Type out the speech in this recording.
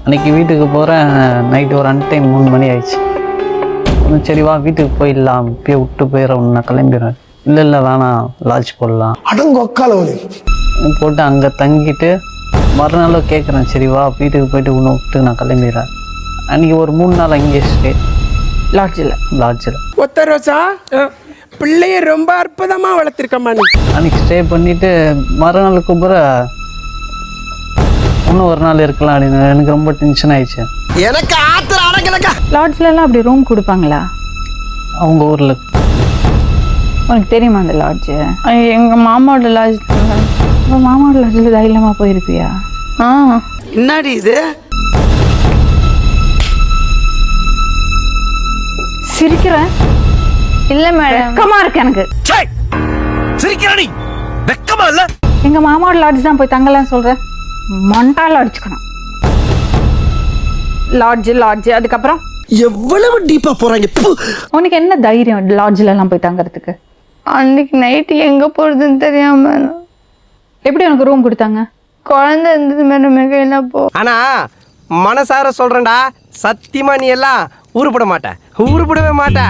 அன்றைக்கி வீட்டுக்கு போகிறேன். நைட்டு ஒரு டைம் 3 மணி ஆயிடுச்சு. சரி வா வீட்டுக்கு போயிடலாம், இப்பயே விட்டு போயிடுறேன், நான் கிளம்பிடுறேன். இல்லை வேணாம், லாட்ஜ் போடலாம் போட்டு அங்கே தங்கிட்டு மறுநாள் கேட்குறேன், சரி வா வீட்டுக்கு போயிட்டு உன்னை விட்டு நான் கிளம்பிடுறேன். அன்றைக்கி ஒரு 3 நாள் அங்கேயே ஸ்டே லாட்ஜில். ஒத்த ரோசா பிள்ளைய ரொம்ப அற்புதமாக வளர்த்துருக்கம்மா நீ. அன்றைக்கி ஸ்டே பண்ணிவிட்டு மறுநாள் கூப்பிட இன்னும் ஒரு நாள் இருக்கலாம் அப்படின்னு எனக்கு ரொம்ப டென்ஷன் ஆயிடுச்சு. எனக்கு ஆத்திரம் அடங்கலக்கா. லாட்ஜ்லலாம் அப்படி ரூம் கொடுப்பாங்களா அவங்க ஊரில்? உனக்கு தெரியுமா அந்த லாட்ஜு? எங்கள் மாமாவோட லாட்ஜ். உங்கள் மாமாவோட லாட்ஜில் தைரியமாக போயிருப்பியா? என்னடி இது? சிரிக்கிறேன். இல்லை மேடம், வெக்கமா இருக்கு எனக்கு. சிரிக்கிறானி வெக்கமா இல்ல? எங்க மாமாவோட லாட்ஜ் தான் போய் தங்கலாம் சொல்றேன். மண்டால அடிச்சுக்கணும். லாட்ஜ் அதுக்கப்புறம் எவ்வளவு டீப்பா போறாங்க. உனக்கு என்ன தைரியம் லாட்ஜ்ல எல்லாம் போய் தங்கறதுக்கு? அன்னைக்கு நைட்டு எங்கே போகிறதுன்னு தெரியாம எப்படி உனக்கு ரூம் கொடுத்தாங்க? குழந்தை இருந்தது மேடம் கையில் போ. ஆனா மனசார சொல்றேன்டா, சத்தியமா நீ எல்லாம் உருப்பட மாட்ட, உருப்படவே மாட்ட.